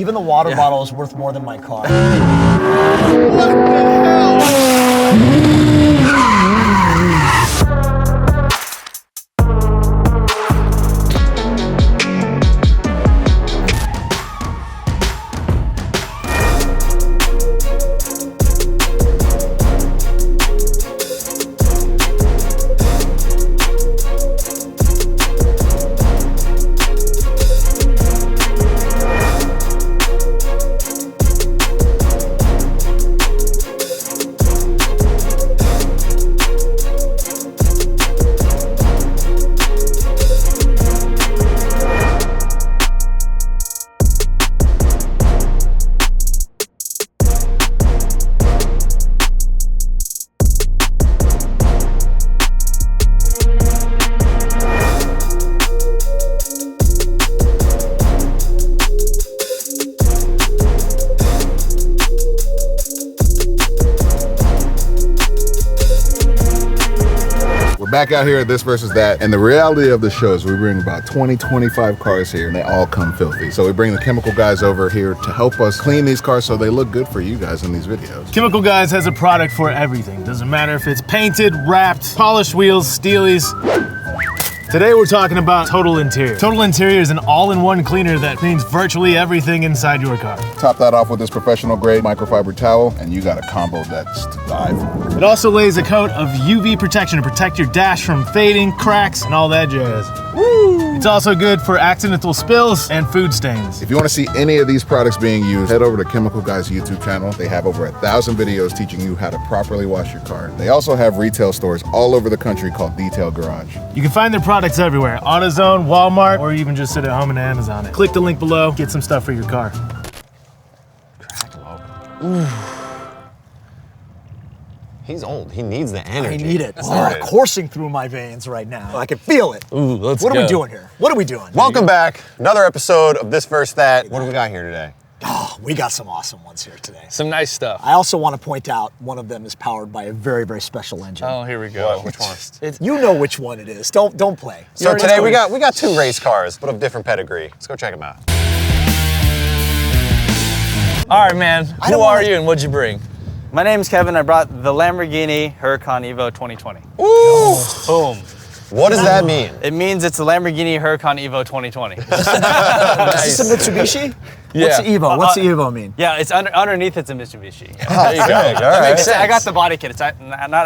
Even the water bottle is worth more than my car. What the hell? Back out here at This Versus That, and the reality of the show is we bring about 20-25 cars here and they all come filthy. So we bring the chemical guys over here to help us clean these cars so they look good for you guys in these videos. Chemical Guys has a product for everything. Doesn't matter if it's painted, wrapped, polished wheels, steelies. Today we're talking about Total Interior. Total Interior is an all-in-one cleaner that cleans virtually everything inside your car. Top that off with this professional grade microfiber towel and you got a combo that's to die for. It also lays a coat of UV protection to protect your dash from fading, cracks, and all that jazz. Woo! It's also good for accidental spills and food stains. If you want to see any of these products being used, head over to Chemical Guys YouTube channel. They have over 1,000 videos teaching you how to properly wash your car. They also have retail stores all over the country called Detail Garage. You can find their products everywhere. AutoZone, Walmart, or even just sit at home and Amazon it. Click the link below, get some stuff for your car. Ooh. He's old. He needs the energy. I need it. Oh, coursing through my veins right now. I can feel it. Ooh, let's go. What are we doing here? What are we doing? Welcome back. Another episode of This Versus That. What do we got here today? Oh, we got some awesome ones here today. Some nice stuff. I also want to point out one of them is powered by a very, very special engine. Oh, here we go. Which one? You know which one it is. Don't play. So today we got two race cars, but of different pedigree. Let's go check them out. All right, man. Who are you and what'd you bring? My name's Kevin. I brought the Lamborghini Huracán EVO 2020. Ooh! Boom. What does that mean? It means it's a Lamborghini Huracán EVO 2020 Is this a Mitsubishi? Yeah. What's the Evo? What's the Evo mean? Yeah, it's underneath it's a Mitsubishi. There you go. All right. I got the body kit. It's not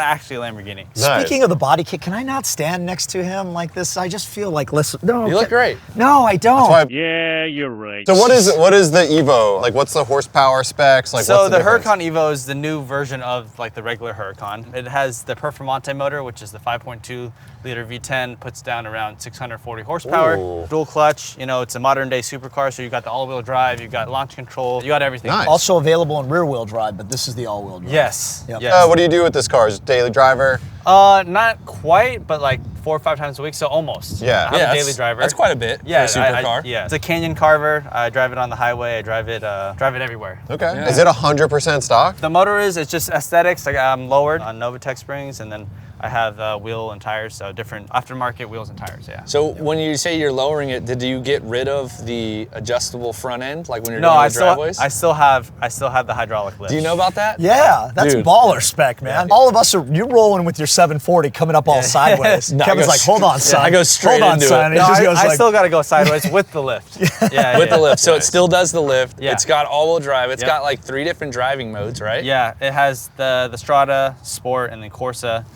actually a Lamborghini. Nice. Speaking of the body kit, can I not stand next to him like this? I just feel like, listen, no. You look great. No, I don't. Yeah, you're right. So what is the Evo? Like, what's the horsepower specs? Like, So what's the difference? Huracan EVO is the new version of like the regular Huracan. It has the Performante motor, which is the 5.2 liter V10, puts down around 640 horsepower. Ooh. Dual clutch. You know, it's a modern day supercar, so you got the all-wheel drive, you got launch control, you got everything. Nice. Also available in rear-wheel drive, but this is the all-wheel drive. Yes. Yep. Yes. What do you do with this car? Is it daily driver? Not quite, but like 4 or 5 times a week, so almost. Yeah. I'm a daily driver. That's quite a bit for a supercar. Yeah, it's a Canyon Carver. I drive it on the highway. I drive it everywhere. Okay. Yeah. Is it 100% stock? The motor it's just aesthetics. Like I'm lowered on Novitec springs, and then I have wheel and tires, so different aftermarket wheels and tires. Yeah. So when you say you're lowering it, did you get rid of the adjustable front end, like when you're doing the driveways? I still have the hydraulic lift. Do you know about that? Yeah, that's Dude. baller spec, man. All of us you're rolling with your 740 coming up all sideways. No, Kevin's like, hold on, son. I go straight hold on, into son. it. And he just goes I like, still got to go sideways with the lift. Yeah, With the lift, so Nice. it still does the lift. Yeah. It's got all-wheel drive. It's Yep. got like 3 different driving modes, right? Yeah, it has the Strada, Sport, and then Corsa.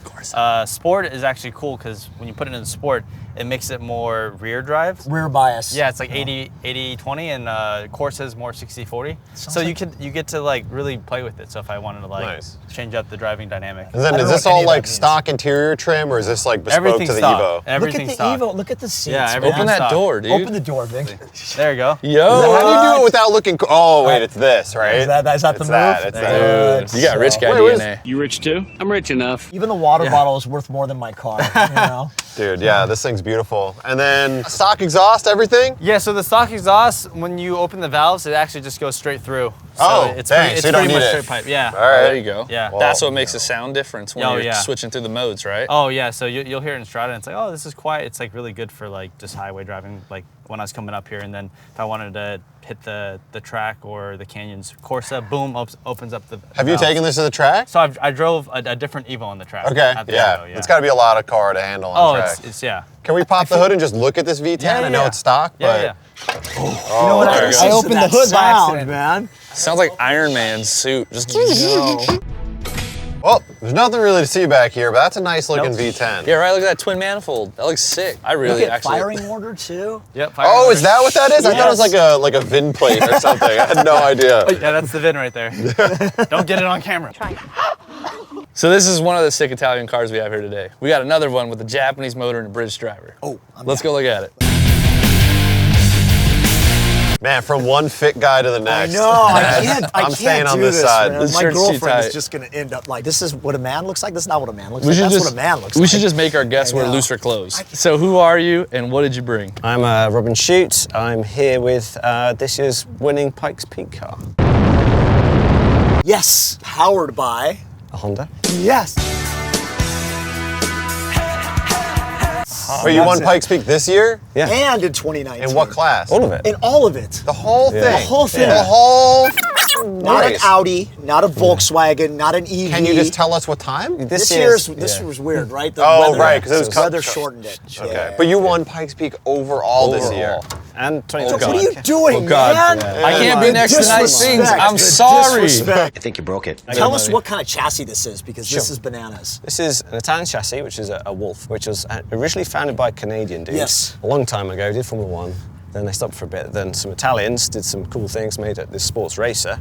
Sport is actually cool because when you put it in Sport, it makes it more rear drive. rear bias. Yeah, it's like 80-20, and Corsa is more 60-40. So like- you get to like really play with it. So if I wanted to like Nice. change up the driving dynamic. And then I don't is know this what any all of like that means. stock interior trim, or is this like bespoke Everything's to the stock. Evo? Look at Everything's the stock. Evo. Look at the seats. Yeah, man. everything's Open that stock. door, dude. Open the door, Vic. There you go. Yo. How do you do it without looking? Oh wait, it's this, right? Is that the it's move? That. It's that. Good. You got rich guy Wait, where's- DNA. You rich too? I'm rich enough. Even the water bottle is worth more than my car. You know. Dude, yeah, this thing's beautiful. And then stock exhaust, everything? Yeah, so the stock exhaust, when you open the valves, it actually just goes straight through. Oh, it's dang, pretty, so you it's don't pretty much need it. straight pipe. Yeah. All right. There you go. Yeah. That's what makes the sound difference when Oh, you're yeah. switching through the modes, right? Oh yeah, so you'll hear it in Strada, and it's like, oh, this is quiet. It's like really good for like just highway driving, like when I was coming up here, and then if I wanted to hit the track or the canyons, Corsa, boom, opens up the. Have you taken this to the track? So I drove a different Evo on the track. Okay, at the yeah. Evo, It's got to be a lot of car to handle on Oh, track. it's yeah. Can we pop the hood and just look at this V10? I know it's stock, but Yeah. You know what? there you go. I opened the hood by accident, man. Sounds like Iron Man's suit. Just Well, there's nothing really to see back here, but that's a nice looking V10. yeah, right. Look at that twin manifold. That looks sick. I You really get actually. firing order too. Yep. Oh, is that what that is? I thought it was like a VIN plate or something. I had no idea. Yeah, that's the VIN right there. Don't get it on camera. So this is one of the sick Italian cars we have here today. We got another one with a Japanese motor and a British driver. Oh, Let's go look at it. Man, from one fit guy to the next. No, I can't. I I'm can't staying on do this side. Man. This My shirt's too girlfriend is tight. just gonna end up like, this is what a man looks like. That's not what a man looks We like. should That's just what a man looks we like. should just make our guests wear know. looser clothes. So who are you and what did you bring? I'm Robin Shute. I'm here with this year's winning Pikes Peak car, Yes, powered by. a Honda. Yes. Wait, you won Pikes Peak this year? Yeah. And in 2019. In what class? All of it. In all of it. The whole thing. The whole thing. The whole Not an race. Audi, not a Volkswagen, not an EV. Can you just tell us what time? This year's was weird, right? The Oh, weather, right, 'cause it was the weather cut- shortened it. Okay, Yeah. but you won Pikes Peak overall this year. And So 2020. what are you doing, man? I can't be next to nice things. I'm sorry. Disrespect. I think you broke it. Tell us what kind of chassis this is, because this is bananas. This is an Italian chassis, which is a Wolf, which was originally founded by Canadian dudes Yes. a long time ago. Did Formula One, then they stopped for a bit. Then some Italians did some cool things, made this sports racer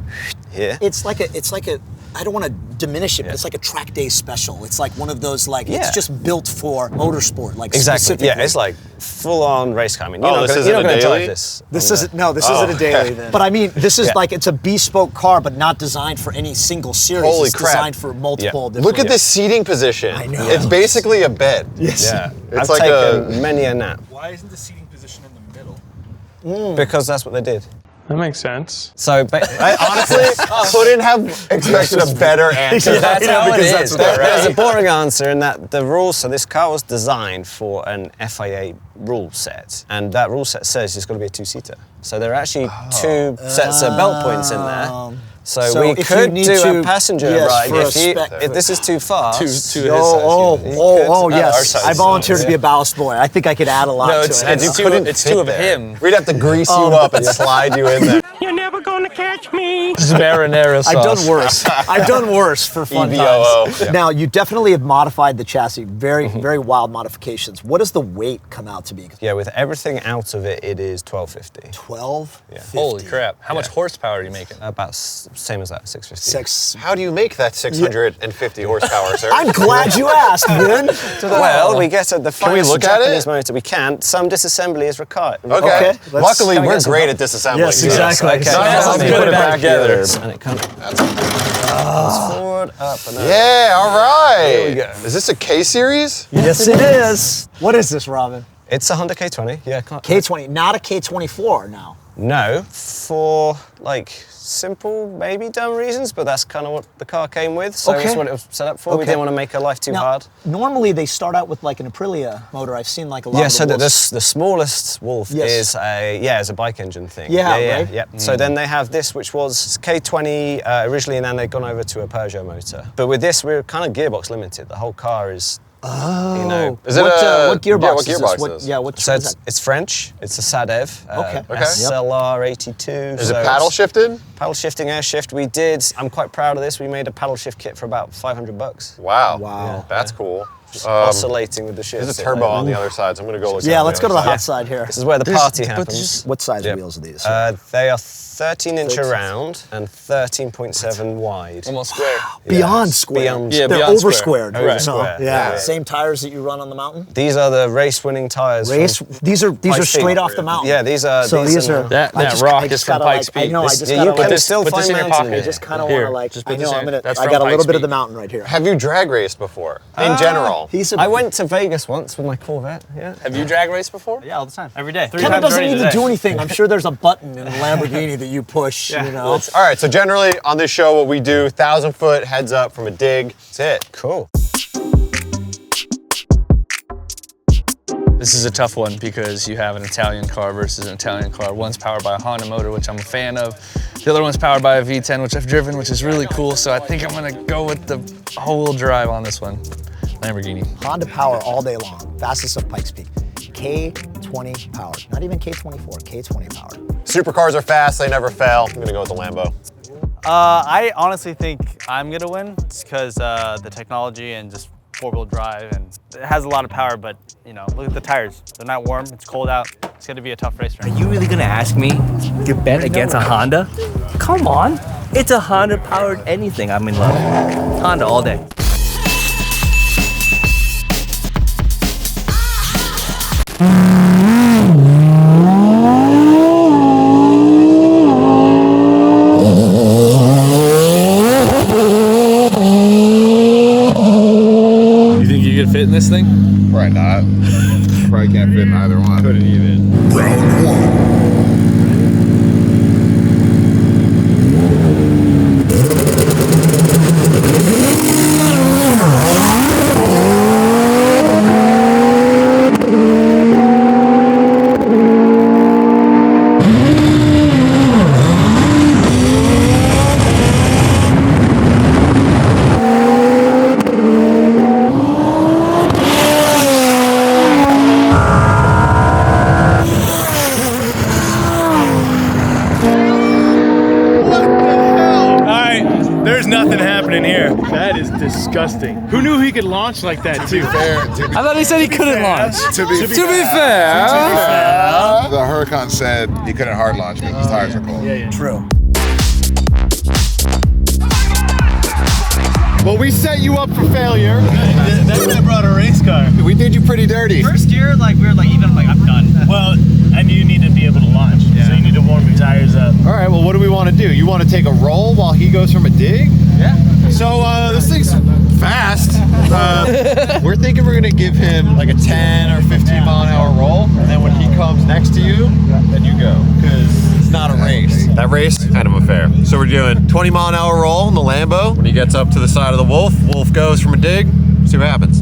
here. It's like a. I don't want to diminish it, but it's like a track day special. It's like one of those it's Yeah. just built for motorsport, like Exactly. specifically. Yeah, it's like full-on race car. I mean, you're Oh, not this gonna, isn't you're not a gonna daily? drive this. This on isn't this isn't a daily then. But I mean, this is Yeah. like it's a bespoke car, but not designed for any single series. Holy it's crap. designed for multiple. Different, Look at this seating position. I know. It's basically a bed. Yes. Yeah, It's I've like taken many a nap. Why isn't the seating position in the middle? Because that's what they did. That makes sense. So I honestly couldn't have expected a better answer. That's how it because is. that's though, there's right? a boring answer in that the rules. So this car was designed for an FIA rule set, and that rule set says it's got to be a two-seater. So there are actually two sets of belt points in there. So we if you could need do to- a passenger yes, ride for a if this is too fast. To his size. Oh, you mean. oh, Our yes. size. I volunteered to be a ballast boy. I think I could add a lot No, to it's, it. And you it's, two, couldn't it's fit two of there. him. We'd have to grease you up and slide you in there. You're never gonna catch me. Just marinara sauce. I've done worse. I've done worse for fun EVOO. times. Yeah. Now, you definitely have modified the chassis. Very wild modifications. What does the weight come out to be? Yeah, with everything out of it, it is 1250. 12? Yeah. Holy crap. How much horsepower are you making? About same as that, 650. How do you make that 650 horsepower, sir? I'm glad you asked, Vin. Well, we get the we finest look at Japanese it? motor we can. Some disassembly is required. Okay. let's- Luckily, can we we're get some great help? at disassembling. Yes, exactly. Okay. Let's Let me put it back together. And it comes forward, up, and over. Yeah, all right. Here we go. Is this a K series? Yes, it is. What is this, Robin? It's a Honda K20. Yeah, K20, not a K24 now. No, for like simple, maybe dumb reasons, but that's kind of what the car came with. So Okay. that's what it was set up for. We Okay. didn't want to make her life too Now, hard. normally they start out with like an Aprilia motor. I've seen like a lot Yeah, of so the the Wolves. smallest Wolf Yes. is a bike engine thing. Yeah, yeah, right? yeah. So then they have this, which was K20 originally, and then they've gone over to a Peugeot motor. But with this, we're kind of gearbox limited. The whole car is, you know. Is it what what gearbox is gearbox this? is? Yeah, what So is that? it's French. It's a Sadev. Okay. Okay. SLR82. Is it paddle shifted? Paddle shifting, air shift. We did. I'm quite proud of this. We made a paddle shift kit for about $500. Wow. Wow. That's cool. Oscillating with the shift. There's a turbo on the other side, so I'm going to go look Yeah, at let's go to the other hot side here. This is where the party happens. What size Yeah. wheels are these? They are 13-inch around and 13.7 wide. Almost square. Beyond square. Beyond- Yeah, They're beyond over square. squared. Over No, square. Yeah. Yeah. Same tires that you run on the mountain. These are the race-winning tires. Race. from These are Pikes straight Peak. off the mountain. Yeah, these are. So these are. That I just- rock I is just from gotta, Pikes like, I Peak. know. I This- just yeah, gotta you can can still put find this in your mountain pocket. in I just kind of Here, want to like. just I put this know in. I'm gonna. That's I from got a little Pikes bit of the Peak. mountain right here. Have you drag raced before? In general? He's a, I went to Vegas once with my Corvette, yeah. Have you drag raced before? Yeah, all the time. Every day. 3 Kevin times doesn't already need to today. do anything. I'm sure there's a button in a Lamborghini that you push. You know. All right, so generally on this show, what we do, 1,000-foot heads up from a dig. That's it. Cool. This is a tough one because you have an Italian car versus an Italian car. One's powered by a Honda motor, which I'm a fan of. The other one's powered by a V10, which I've driven, which is really cool. So I think I'm gonna go with the whole drive on this one. Lamborghini. Honda power all day long. Fastest of Pikes Peak. K20 powered. Not even K24. K20 powered. Supercars are fast, they never fail. I'm gonna go with the Lambo. I honestly think I'm gonna win just because the technology and just 4-wheel drive, and it has a lot of power, but you know, look at the tires. They're not warm, it's cold out. It's gonna be a tough race. Are you really gonna ask me to bet against a Honda? Come on. It's a Honda powered anything. I'm in love. Honda all day. You think you could fit in this thing? Probably not. Probably can't fit in either one. Couldn't even. Round one. There's nothing happening here. That is disgusting. Who knew he could launch like that too? Fair. I thought he said he couldn't launch. To be To be fair. the Huracan said he couldn't hard launch because his tires are cold. True. Well, we set you up for failure. That guy brought a race car. We did you pretty dirty. First year, like we were like even like I'm done. Well, and you need to be able to launch, so you need to warm your tires up. All right, well, what do we want to do? You want to take a roll while he goes from a dig? Yeah. So this thing's fast. We're thinking we're gonna give him like a 10 or 15 mile an hour roll, and then when he comes next to you, then you go, because it's not a race. That race, kind of a fair. So we're doing 20 mile an hour roll in the Lambo. When he gets up to the side of the Wolf, Wolf goes from a dig, see what happens.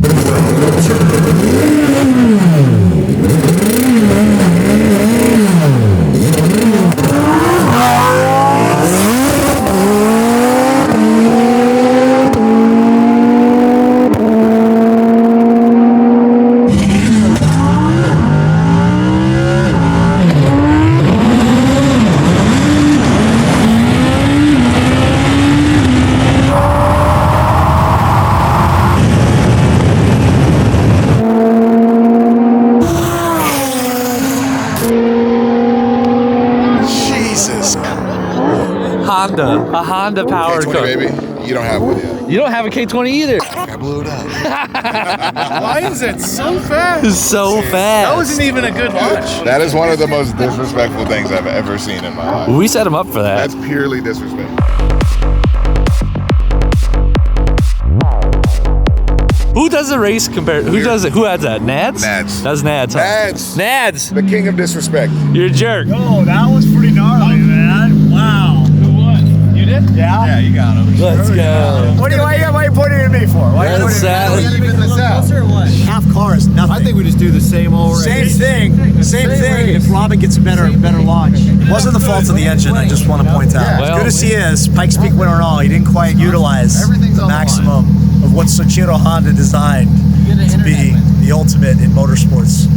A Honda powered K20, car. baby. You don't have one yet. You don't have a K20 either. I blew it up. Why is it so fast? It's so fast. That wasn't even a good launch. That is one of the most disrespectful things I've ever seen in my life. We set him up for that. That's purely disrespectful. Who does the race compared? Who does it? Who has that? Nads? Nads. That's Nads. Huh? Nads. Nads. The king of disrespect. You're a jerk. Oh, that was pretty gnarly, man. Wow. Who won? You did? Yeah. Yeah, you got him. Let's go. Why are you pointing at me for? Why are you That's pointing at sad. me? Half cars, nothing. I think we just do the same old Same thing. Same thing. If Robin gets a better launch. It wasn't the fault of the engine, I just want to point out. Well, As good as he is, Pikes Peak winner and all, he didn't quite utilize Everything's the on the maximum of what Soichiro Honda designed to be the ultimate in motorsports.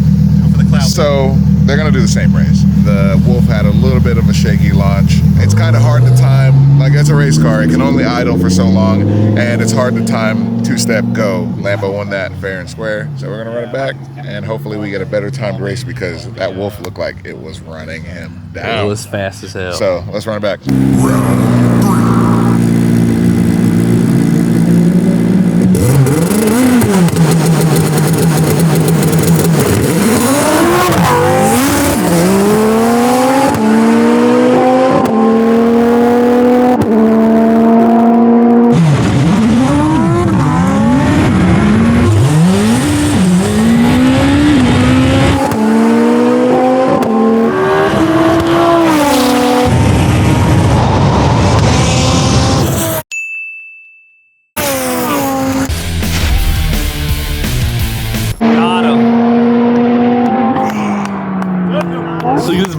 So they're gonna do the same race. The Wolf had a little bit of a shaky launch. It's kind of hard to time. Like, it's a race car. It can only idle for so long, and it's hard to time two-step go. Lambo won that fair and square, so we're gonna run it back, and hopefully we get a better timed race because that Wolf looked like it was running him down. It was fast as hell. So let's run it back.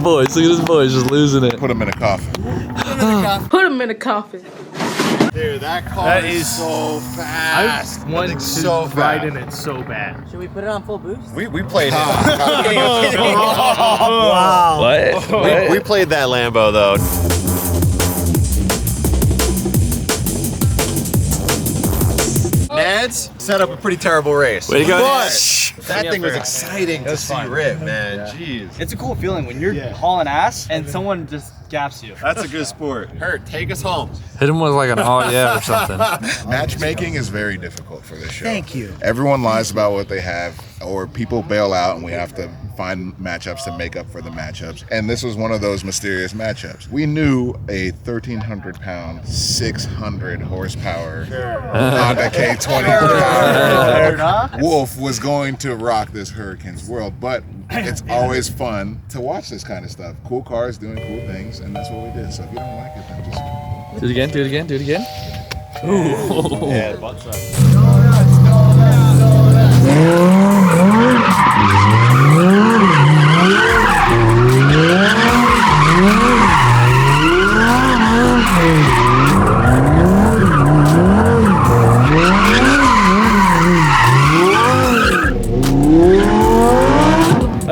boys. Look at this boys just losing it. Put him in a coffin. Put him in a coffin. Dude, that car is so fast. I want to so ride fast. in it so bad. Should we put it on full boost? We played it. Wow. What? We played that Lambo though. Nads set up a pretty terrible race. Way to go, But Nads. that thing was exciting to see rip, man. Jeez. It's a cool feeling when you're hauling ass and someone just gaps you. That's a good sport. Hurt, take us home. Hit him with like an oh yeah or something. Matchmaking is very difficult for this show. Thank you. Everyone lies about what they have, or people bail out and we have to find matchups to make up for the matchups. And this was one of those mysterious matchups. We knew a 1,300 pound, 600 horsepower Honda K20 powered Wolf was going to rock this Huracan's world, but it's always fun to watch this kind of stuff. Cool cars doing cool things, and that's what we did. So if you don't like it, then just Do it again, do it again, do it again. Ooh. Yeah, the butt suck.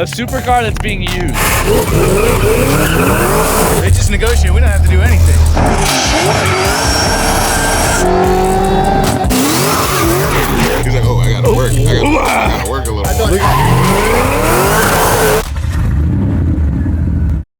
A supercar that's being used. They just negotiate. We don't have to do anything. he's like, oh, I gotta work. I gotta work a little.